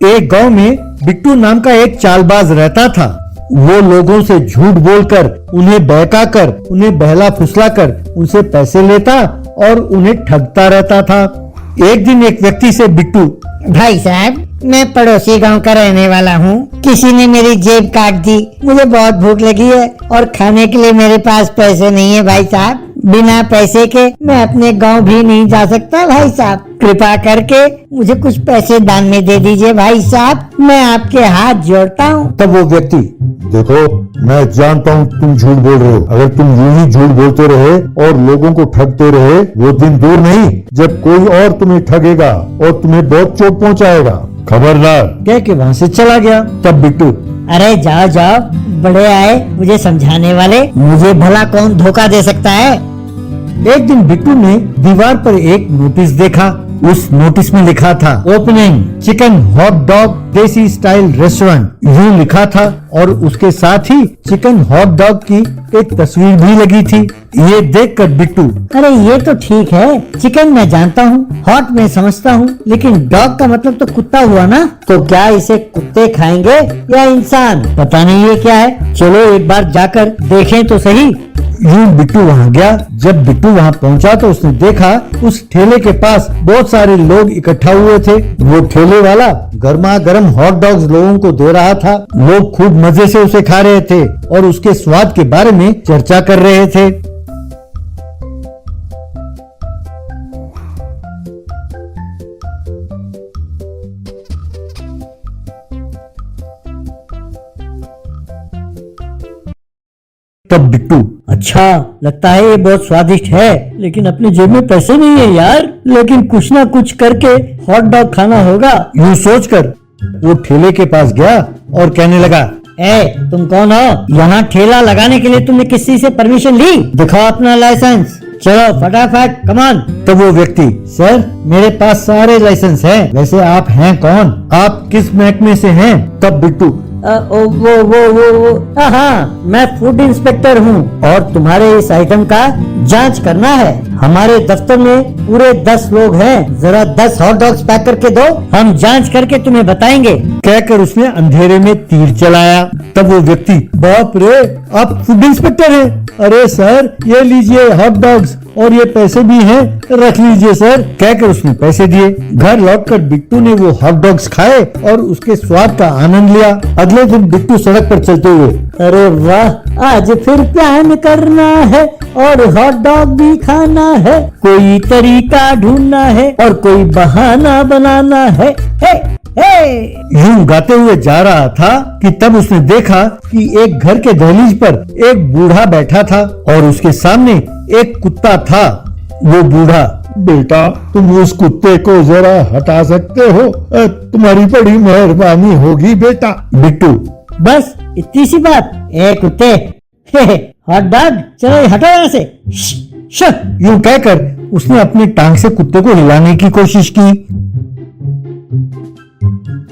एक गांव में बिट्टू नाम का एक चालबाज रहता था। वो लोगों से झूठ बोलकर, उन्हें बहकाकर, उन्हें बहला फुसलाकर उनसे पैसे लेता और उन्हें ठगता रहता था। एक दिन एक व्यक्ति से बिट्टू, भाई साहब, मैं पड़ोसी गांव का रहने वाला हूँ। किसी ने मेरी जेब काट दी। मुझे बहुत भूख लगी है और खाने के लिए मेरे पास पैसे नहीं है भाई साहब। बिना पैसे के मैं अपने गांव भी नहीं जा सकता भाई साहब। कृपा करके मुझे कुछ पैसे दान में दे दीजिए भाई साहब। मैं आपके हाथ जोड़ता हूँ। तब वो व्यक्ति, देखो, मैं जानता हूँ तुम झूठ बोल रहे हो। अगर तुम यूं ही झूठ बोलते रहे और लोगों को ठगते रहे, वो दिन दूर नहीं जब कोई और तुम्हें ठगेगा और तुम्हें बहुत चोट पहुँचाएगा। खबरदार। कह के वहाँ से चला गया। तब बिट्टू, अरे जाओ जाओ, बड़े आए मुझे समझाने वाले। मुझे भला कौन धोखा दे सकता है। एक दिन बिट्टू ने दीवार पर एक नोटिस देखा। उस नोटिस में लिखा था, ओपनिंग चिकन हॉट डॉग देसी स्टाइल रेस्टोरेंट, यूं लिखा था। और उसके साथ ही चिकन हॉट डॉग की एक तस्वीर भी लगी थी। ये देखकर बिट्टू, अरे ये तो ठीक है, चिकन मैं जानता हूँ, हॉट मैं समझता हूँ, लेकिन डॉग का मतलब तो कुत्ता हुआ ना। तो क्या इसे कुत्ते खाएंगे या इंसान? पता नहीं ये क्या है। चलो एक बार जाकर देखें तो सही। यूं बिट्टू वहाँ गया। जब बिट्टू वहाँ पहुँचा तो उसने देखा उस ठेले के पास बहुत सारे लोग इकट्ठा हुए थे। वो ठेले वाला गर्मा गर्म हॉट डॉग्स लोगों को दे रहा था। लोग खूब मजे से उसे खा रहे थे और उसके स्वाद के बारे में चर्चा कर रहे थे। तब बिट्टू, अच्छा, लगता है ये बहुत स्वादिष्ट है, लेकिन अपनी जेब में पैसे नहीं है यार। लेकिन कुछ ना कुछ करके हॉट डॉग खाना होगा। यूं सोचकर वो ठेले के पास गया और कहने लगा, तुम कौन हो? यहाँ ठेला लगाने के लिए तुमने किसी से परमिशन ली? दिखाओ अपना लाइसेंस। चलो फटाफट, कमान। तब वो व्यक्ति, सर मेरे पास सारे लाइसेंस हैं। वैसे आप हैं कौन? आप किस महकमे से हैं? तब बिट्टू, हाँ, मैं फूड इंस्पेक्टर हूँ और तुम्हारे इस आइटम का जांच करना है। हमारे दफ्तर में पूरे 10 लोग हैं। जरा 10 हॉट डॉग्स पैक करके दो, हम जांच करके तुम्हें बताएंगे। कहकर उसने अंधेरे में तीर चलाया। तब वो व्यक्ति, बाप रे, आप फूड इंस्पेक्टर हैं? अरे सर, ये लीजिए हॉट डॉग्स और ये पैसे भी हैं, रख लीजिए सर। कहकर उसने पैसे दिए। घर लौटकर बिट्टू ने वो हॉट डॉग्स खाए और उसके स्वाद का आनंद लिया। अगले दिन बिट्टू सड़क पर चलते हुए, अरे वाह, आज फिर प्लान करना है और हॉट डॉग भी खाना है। कोई तरीका ढूंढना है और कोई बहाना बनाना है। यूं गाते हुए जा रहा था कि तब उसने देखा कि एक घर के दहलीज पर एक बूढ़ा बैठा था और उसके सामने एक कुत्ता था। वो बूढ़ा, बेटा, तुम उस कुत्ते को जरा हटा सकते हो? तुम्हारी बड़ी मेहरबानी होगी बेटा। बिट्टू, बस इतनी सी बात? कुत्ते, हॉट डॉग, चलो हटो यहाँ से। यूं कहकर उसने अपनी टांग से कुत्ते को हिलाने की कोशिश की।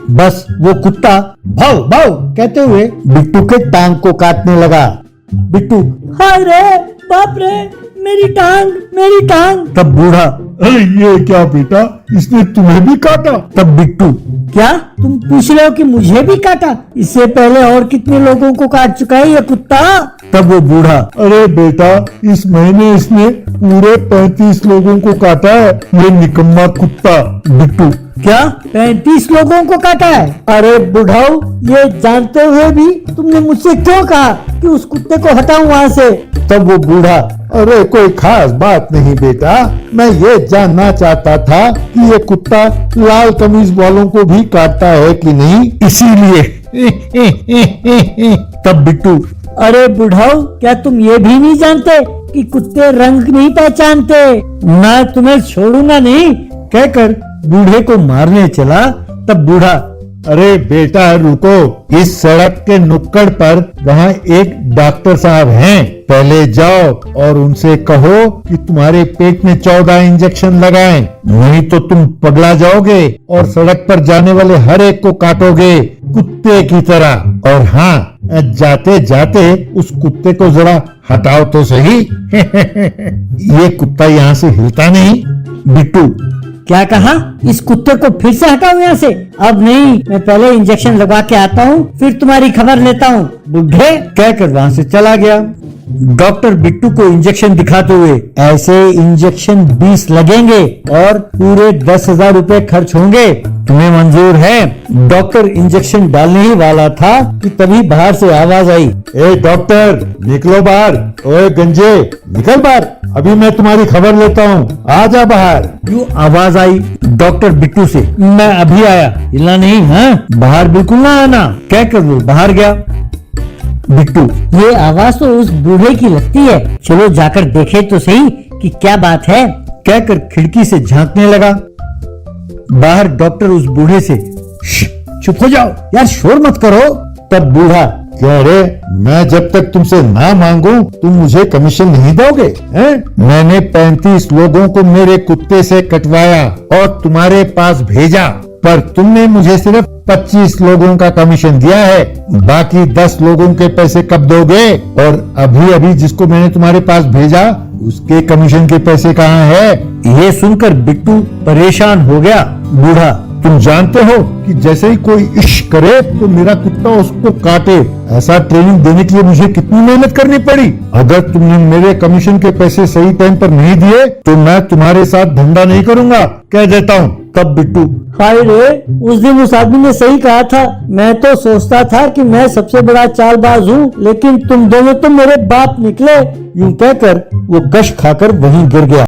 बस वो कुत्ता भाव भाव कहते हुए बिट्टू के टांग को काटने लगा। बिट्टू, हाय रे, बाप रे, मेरी टांग, मेरी टांग। तब बूढ़ा, अरे ये क्या बेटा, इसने तुम्हें भी काटा? तब बिट्टू, क्या तुम पूछ रहे हो कि मुझे भी काटा? इससे पहले और कितने लोगों को काट चुका है ये कुत्ता? तब वो बूढ़ा, अरे बेटा, इस महीने इसने पूरे 35 लोगों को काटा है, ये निकम्मा कुत्ता। बिट्टू, क्या 35 लोगों को काटा है? अरे बुढ़ाऊ, ये जानते हुए भी तुमने मुझसे क्यों कहा कि उस कुत्ते को हटाऊं वहाँ से? तब वो बूढ़ा, अरे कोई खास बात नहीं बेटा, मैं ये जानना चाहता था कि ये कुत्ता लाल कमीज वालों को भी काटता है कि नहीं, इसीलिए। तब बिट्टू, अरे बुढ़ाऊ, क्या तुम ये भी नहीं जानते कि कुत्ते रंग नहीं पहचानते? मैं तुम्हें छोड़ूंगा नहीं। कहकर बूढ़े को मारने चला। तब बूढ़ा, अरे बेटा रुको, इस सड़क के नुक्कड़ पर वहाँ एक डॉक्टर साहब हैं, पहले जाओ और उनसे कहो कि तुम्हारे पेट में 14 इंजेक्शन लगाएं, नहीं तो तुम पगला जाओगे और सड़क पर जाने वाले हर एक को काटोगे कुत्ते की तरह। और हाँ, जाते जाते उस कुत्ते को जरा हटाओ तो सही। ये कुत्ता यहाँ से हिलता नहीं। बिट्टू, क्या कहा? इस कुत्ते को फिर से हटाओ यहाँ से? अब नहीं, मैं पहले इंजेक्शन लगवा के आता हूँ, फिर तुम्हारी खबर लेता हूँ। बुढ़े कहकर वहाँ से चला गया। डॉक्टर बिट्टू को इंजेक्शन दिखाते हुए, ऐसे इंजेक्शन 20 लगेंगे और पूरे 10,000 रुपए खर्च होंगे, तुम्हें मंजूर है? डॉक्टर इंजेक्शन डालने ही वाला था कि तभी बाहर से आवाज आई, ए डॉक्टर, निकलो बाहर। ओए गंजे, निकल बाहर, अभी मैं तुम्हारी खबर लेता हूँ, आ जा बाहर। यूं आवाज आई डॉक्टर बिट्टू से, मैं अभी आया, हिलना नहीं, हाँ? बाहर बिल्कुल ना आना। कहकर वो बाहर गया। बिट्टू, ये आवाज तो उस बूढ़े की लगती है, चलो जाकर देखे तो सही कि क्या बात है। कहकर खिड़की से झांकने लगा। बाहर डॉक्टर उस बूढ़े से, चुप हो जाओ यार, शोर मत करो। तब बूढ़ा, क्या रे, मैं जब तक तुमसे ना मांगू तुम मुझे कमीशन नहीं दोगे? हैं? मैंने 35 लोगों को मेरे कुत्ते से कटवाया और तुम्हारे पास भेजा, पर तुमने मुझे सिर्फ 25 लोगों का कमीशन दिया है। बाकी 10 लोगों के पैसे कब दोगे? और अभी अभी जिसको मैंने तुम्हारे पास भेजा उसके कमीशन के पैसे कहाँ है? ये सुनकर बिट्टू परेशान हो गया। बूढ़ा, तुम जानते हो कि जैसे ही कोई इश्क करे तो मेरा कुत्ता उसको काटे। ऐसा ट्रेनिंग देने के लिए मुझे कितनी मेहनत करनी पड़ी। अगर तुमने मेरे कमीशन के पैसे सही टाइम पर नहीं दिए तो मैं तुम्हारे साथ धंधा नहीं करूंगा, कह देता हूँ। तब बिट्टू, हाय रे, उस दिन उस आदमी ने सही कहा था। मैं तो सोचता था कि मैं सबसे बड़ा चालबाज हूँ, लेकिन तुम दोनों तो मेरे बाप निकले। यूं कहकर वो कश खाकर वहीं गिर गया।